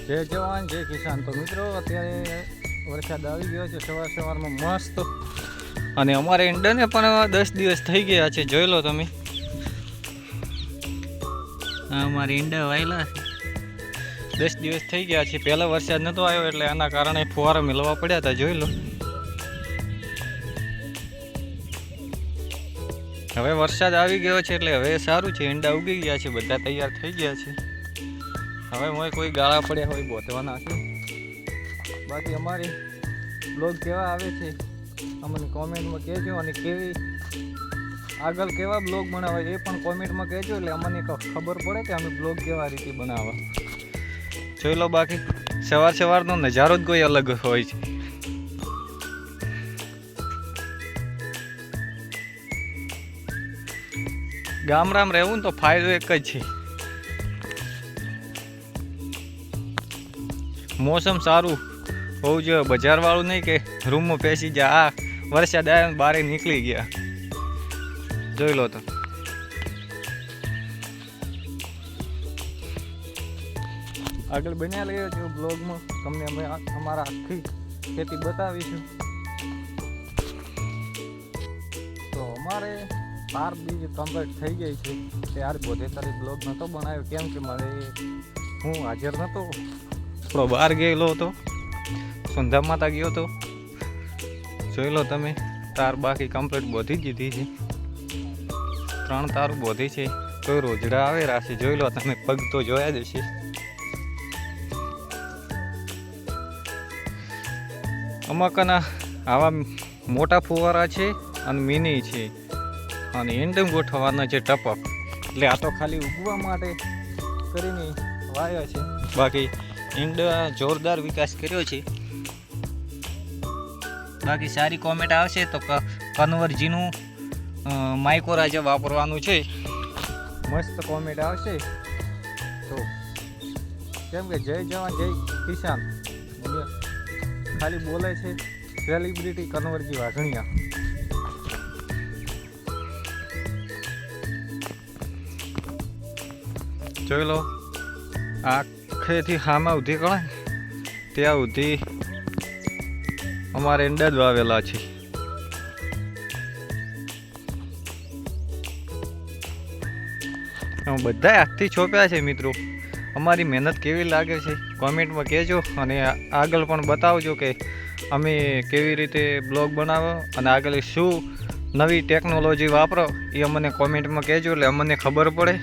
જય જવાન જય કિસાન। તો મિત્રો અત્યારે વરસાદ આવી ગયો છે સવારમાં મસ્ત, અને અમારે ઈંડાને પણ 10 દિવસ થઈ ગયા છે। જોઈ લો તમે, અમારી ઈંડા વાયેલા 10 દિવસ થઈ ગયા છે। પહેલા વરસાદ નહોતો આવ્યો એટલે આના કારણે ફુવારા મેળવવા પડ્યા હતા। જોઈ લો, હવે વરસાદ આવી ગયો છે એટલે હવે સારું છે, ઈંડા ઉગી ગયા છે, બધા તૈયાર થઈ ગયા છે। હવે હું કોઈ ગાળા પડ્યા હોય બોતવાના છે। બાકી અમારી બ્લોગ કેવા આવે છે અમને કોમેન્ટમાં કહેજો, અને કેવી આગળ કેવા બ્લોગ બનાવવા એ પણ કોમેન્ટમાં કહેજો, એટલે અમને ખબર પડે કે અમે બ્લોગ કેવા રીતે બનાવવા। જોઈ લો, બાકી સવારનો નજારો જ કોઈ અલગ હોય છે। ગામડામાં રહેવું ને તો ફાયદો એક જ છે, મોસમ સારું હોવું જોઈએ, બજારવાળું નહીં કે રૂમમાં બેસી જાય, આ વરસાદ આવ્યો ને બહાર નીકળી ગયા। જોઈ લો તો, આગળ બન્યા લઈએ છો બ્લોગમાં, તમને અમે અમારા આખી ખેતી બતાવીશું। તો અમારે 4 બીજ કમ્પ્લીટ થઈ ગઈ છે। ત્યાર 72 બ્લોગ નહોતો બનાવ્યો, કેમ કે મારે હું હાજર નહોતો, થોડો બહાર ગયેલો હતો, સુંધા માતા ગયો હતો। જોઈ લો તમે, તાર બાકી કમ્પ્લીટ બોધી દીધી છે, 3 તારું બોધી છે, કોઈ રોજડા આવેલા છે। જોઈ લો તમે, પગ તો જોયા જ હશે। અમાકના આવા મોટા ફુવારા છે અને મિની છે, અને એન્ડમ ગોઠવવાના છે ટપક, એટલે આ તો ખાલી ઉગવા માટે કરીને વાયા છે। બાકી ઈંડા જોરદાર વિકાસ કર્યો છે। બાકી સારી કોમેન્ટ આવશે તો કન્વર્જીનું માઇકોરાજા વાપરવાનું છે, મસ્ત કોમેન્ટ આવશે તો, કેમ કે જય જવાન જય કિસાન ખાલી બોલે છે સેલિબ્રિટી કન્વર્જી વાઘણિયા। જોઈ લો, આખેથી હામાં ઉધી કળે ત્યાં ઉધી અમારે ઈંડા જ વાવેલા છે। બધા હાથથી છોપ્યા છે। મિત્રો, અમારી મહેનત કેવી લાગે છે કોમેન્ટમાં કહેજો, અને આગળ પણ બતાવજો કે અમે કેવી રીતે બ્લોગ બનાવો, અને આગળ શું નવી ટેકનોલોજી વાપરો એ અમને કોમેન્ટમાં કહેજો, એટલે અમને ખબર પડે।